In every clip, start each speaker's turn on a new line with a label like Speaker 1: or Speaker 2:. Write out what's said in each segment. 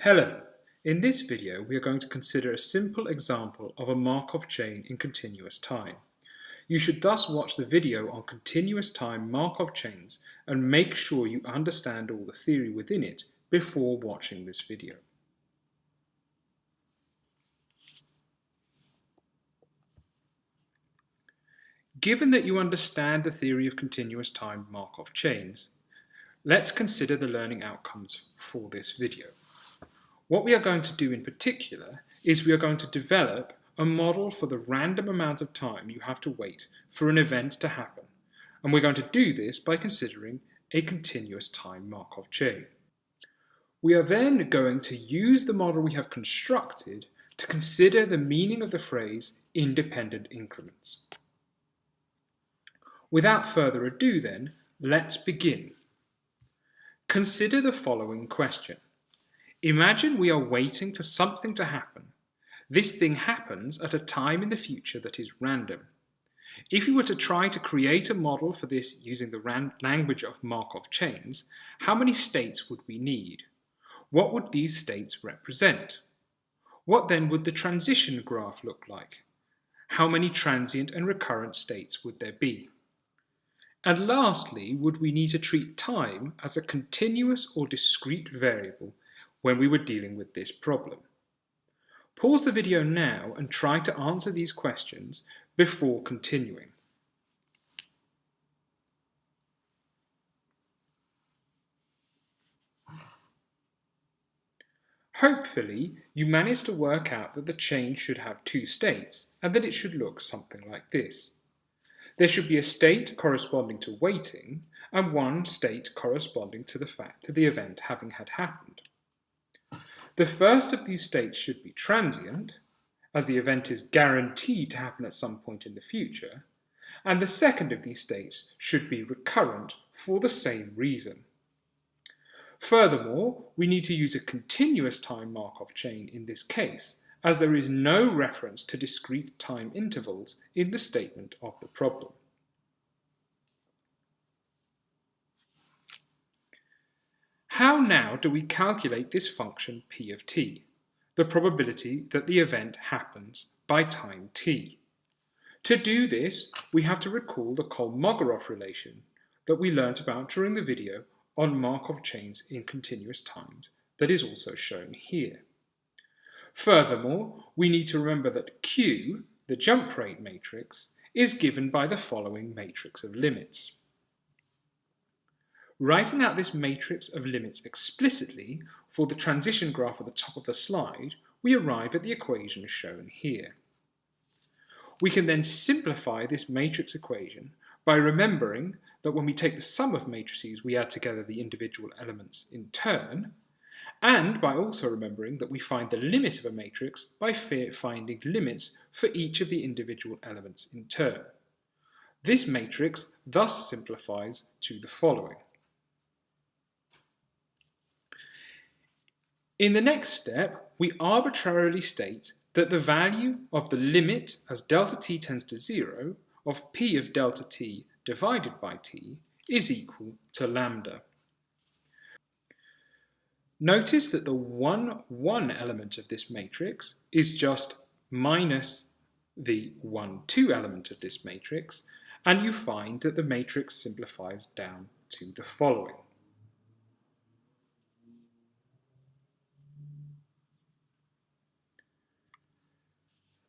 Speaker 1: Hello! In this video we are going to consider a simple example of a Markov chain in continuous time. You should thus watch the video on continuous time Markov chains and make sure you understand all the theory within it before watching this video. Given that you understand the theory of continuous time Markov chains, let's consider the learning outcomes for this video. What we are going to do in particular is we are going to develop a model for the random amount of time you have to wait for an event to happen, and we're going to do this by considering a continuous time Markov chain. We are then going to use the model we have constructed to consider the meaning of the phrase independent increments. Without further ado then, let's begin. Consider the following question. Imagine we are waiting for something to happen. This thing happens at a time in the future that is random. If you were to try to create a model for this using the language of Markov chains, how many states would we need? What would these states represent? What then would the transition graph look like? How many transient and recurrent states would there be? And lastly, would we need to treat time as a continuous or discrete variable when we were dealing with this problem? Pause the video now and try to answer these questions before continuing. Hopefully, you managed to work out that the chain should have two states and that it should look something like this. There should be a state corresponding to waiting and one state corresponding to the event having had happened. The first of these states should be transient, as the event is guaranteed to happen at some point in the future, and the second of these states should be recurrent for the same reason. Furthermore, we need to use a continuous time Markov chain in this case, as there is no reference to discrete time intervals in the statement of the problem. How now do we calculate this function p of t, the probability that the event happens by time t? To do this, we have to recall the Kolmogorov relation that we learnt about during the video on Markov chains in continuous times that is also shown here. Furthermore, we need to remember that Q, the jump rate matrix, is given by the following matrix of limits. Writing out this matrix of limits explicitly for the transition graph at the top of the slide, we arrive at the equation shown here. We can then simplify this matrix equation by remembering that when we take the sum of matrices, we add together the individual elements in turn, and by also remembering that we find the limit of a matrix by finding limits for each of the individual elements in turn. This matrix thus simplifies to the following. In the next step, we arbitrarily state that the value of the limit as delta t tends to 0 of p of delta t divided by t is equal to lambda. Notice that the 1, 1 element of this matrix is just minus the 1, 2 element of this matrix, and you find that the matrix simplifies down to the following.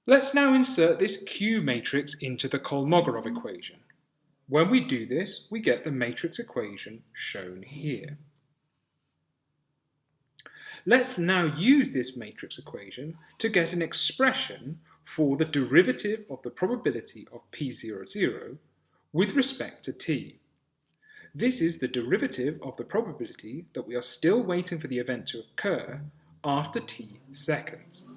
Speaker 1: Let's now insert this Q matrix into the Kolmogorov equation. When we do this, we get the matrix equation shown here. Let's now use this matrix equation to get an expression for the derivative of the probability of p00 with respect to t. This is the derivative of the probability that we are still waiting for the event to occur after t seconds.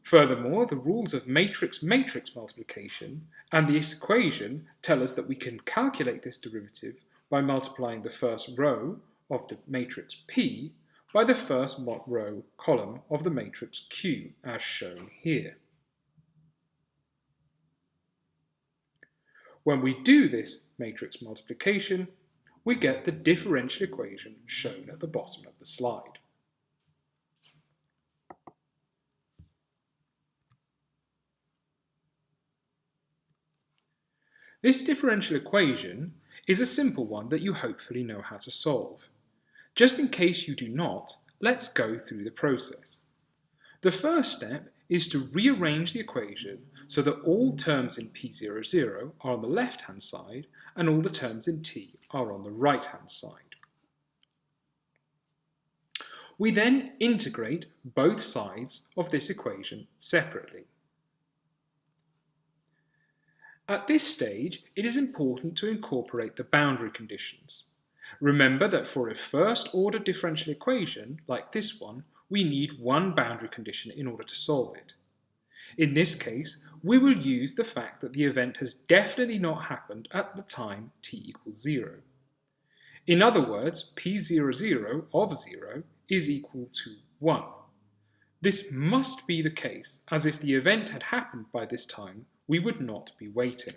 Speaker 1: Furthermore, the rules of matrix-matrix multiplication and this equation tell us that we can calculate this derivative by multiplying the first row of the matrix P by the first row column of the matrix Q, as shown here. When we do this matrix multiplication, we get the differential equation shown at the bottom of the slide. This differential equation is a simple one that you hopefully know how to solve. Just in case you do not, let's go through the process. The first step is to rearrange the equation so that all terms in P00 are on the left-hand side and all the terms in T are on the right-hand side. We then integrate both sides of this equation separately. At this stage, it is important to incorporate the boundary conditions. Remember that for a first-order differential equation, like this one, we need one boundary condition in order to solve it. In this case, we will use the fact that the event has definitely not happened at the time t equals 0. In other words, P00 of 0 is equal to 1. This must be the case, as if the event had happened by this time, we would not be waiting.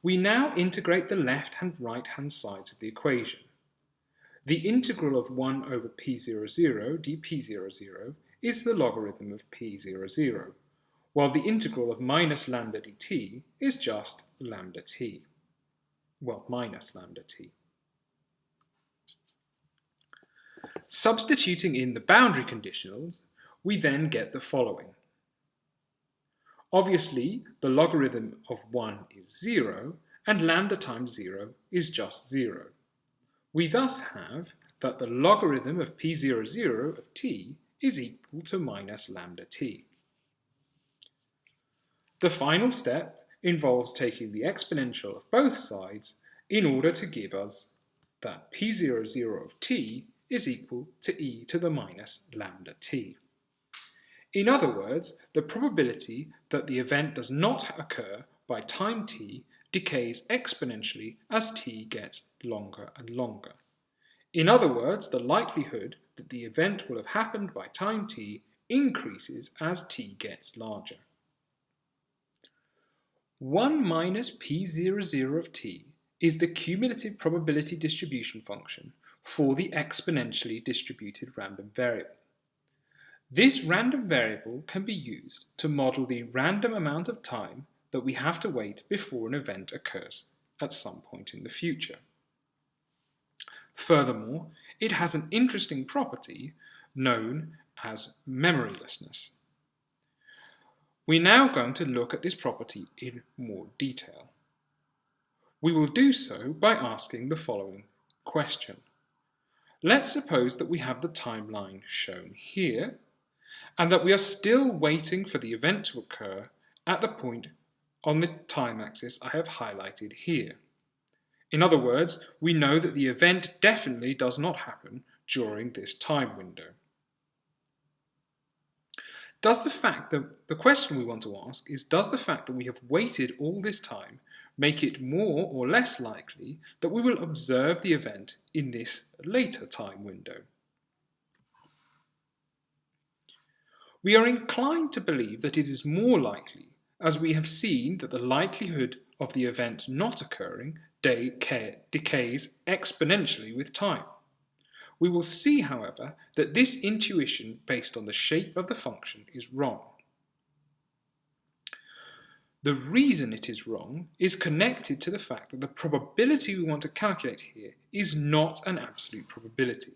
Speaker 1: We now integrate the left and right-hand sides of the equation. The integral of 1 over P00 dP00 is the logarithm of P00, while the integral of minus lambda dt is just lambda t. Well, minus lambda t. Substituting in the boundary conditionals, we then get the following. Obviously, the logarithm of 1 is 0, and lambda times 0 is just 0. We thus have that the logarithm of P00 of t is equal to minus lambda t. The final step involves taking the exponential of both sides in order to give us that P00 of t is equal to e to the minus lambda t. In other words, the probability that the event does not occur by time t decays exponentially as t gets longer and longer. In other words, the likelihood that the event will have happened by time t increases as t gets larger. 1 minus P00 of t is the cumulative probability distribution function for the exponentially distributed random variable. This random variable can be used to model the random amount of time that we have to wait before an event occurs at some point in the future. Furthermore, it has an interesting property known as memorylessness. We're now going to look at this property in more detail. We will do so by asking the following question. Let's suppose that we have the timeline shown here, and that we are still waiting for the event to occur at the point on the time axis I have highlighted here. In other words, we know that the event definitely does not happen during this time window. The question we want to ask is, does the fact that we have waited all this time make it more or less likely that we will observe the event in this later time window? We are inclined to believe that it is more likely, as we have seen that the likelihood of the event not occurring decays exponentially with time. We will see, however, that this intuition based on the shape of the function is wrong. The reason it is wrong is connected to the fact that the probability we want to calculate here is not an absolute probability.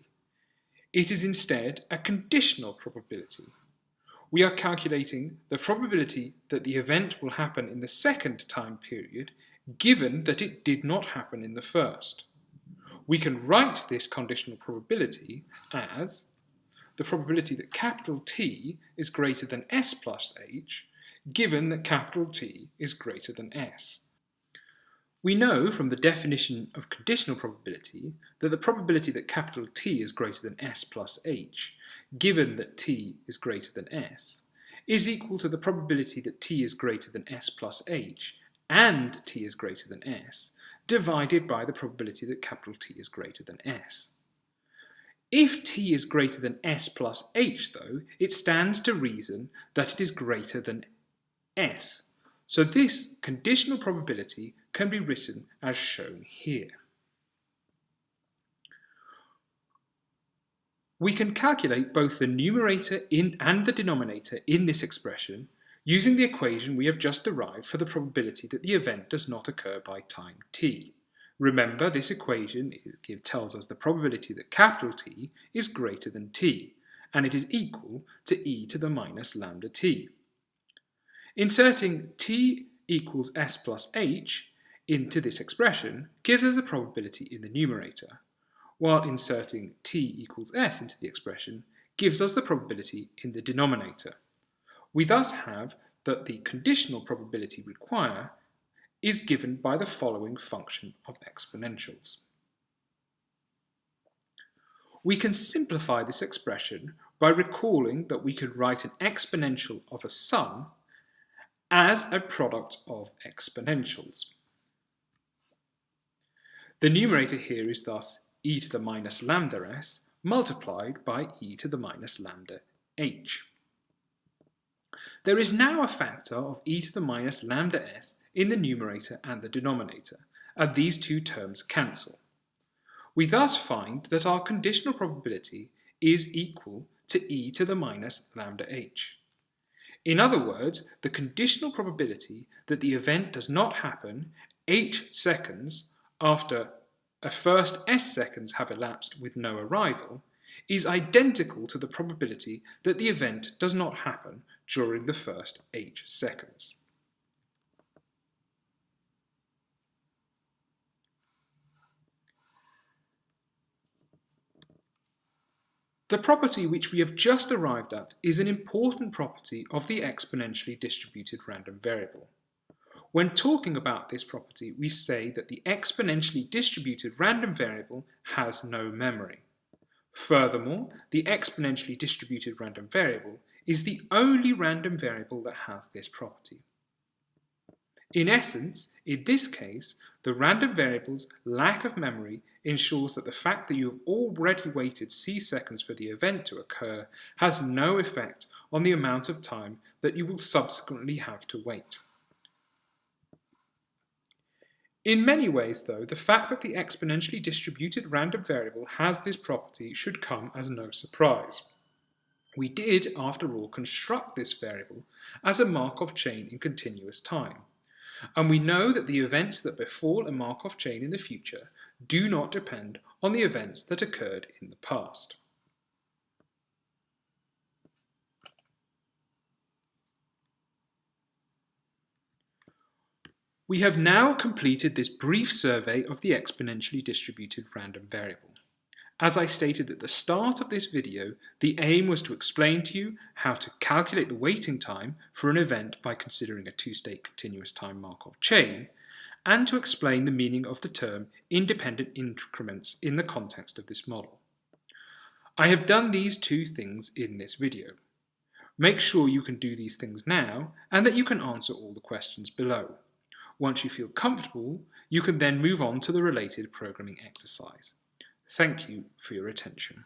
Speaker 1: It is instead a conditional probability. We are calculating the probability that the event will happen in the second time period, given that it did not happen in the first. We can write this conditional probability as the probability that capital T is greater than S plus H, given that capital T is greater than S. We know from the definition of conditional probability that the probability that capital T is greater than S plus H, given that T is greater than S, is equal to the probability that T is greater than S plus H and T is greater than S, divided by the probability that capital T is greater than S. If T is greater than S plus H, though, it stands to reason that it is greater than S. So this conditional probability can be written as shown here. We can calculate both the numerator and the denominator in this expression using the equation we have just derived for the probability that the event does not occur by time t. Remember, this equation tells us the probability that capital T is greater than t, and it is equal to e to the minus lambda t. Inserting t equals s plus h into this expression gives us the probability in the numerator, while inserting t equals s into the expression gives us the probability in the denominator. We thus have that the conditional probability required is given by the following function of exponentials. We can simplify this expression by recalling that we could write an exponential of a sum as a product of exponentials. The numerator here is thus e to the minus lambda s multiplied by e to the minus lambda h. There is now a factor of e to the minus lambda s in the numerator and the denominator, and these two terms cancel. We thus find that our conditional probability is equal to e to the minus lambda h. In other words, the conditional probability that the event does not happen h seconds after a first s seconds have elapsed with no arrival is identical to the probability that the event does not happen during the first h seconds. The property which we have just arrived at is an important property of the exponentially distributed random variable. When talking about this property, we say that the exponentially distributed random variable has no memory. Furthermore, the exponentially distributed random variable is the only random variable that has this property. In essence, in this case, the random variable's lack of memory ensures that the fact that you have already waited c seconds for the event to occur has no effect on the amount of time that you will subsequently have to wait. In many ways, though, the fact that the exponentially distributed random variable has this property should come as no surprise. We did, after all, construct this variable as a Markov chain in continuous time, and we know that the events that befall a Markov chain in the future do not depend on the events that occurred in the past. We have now completed this brief survey of the exponentially distributed random variable. As I stated at the start of this video, the aim was to explain to you how to calculate the waiting time for an event by considering a two-state continuous time Markov chain, and to explain the meaning of the term independent increments in the context of this model. I have done these two things in this video. Make sure you can do these things now and that you can answer all the questions below. Once you feel comfortable, you can then move on to the related programming exercise. Thank you for your attention.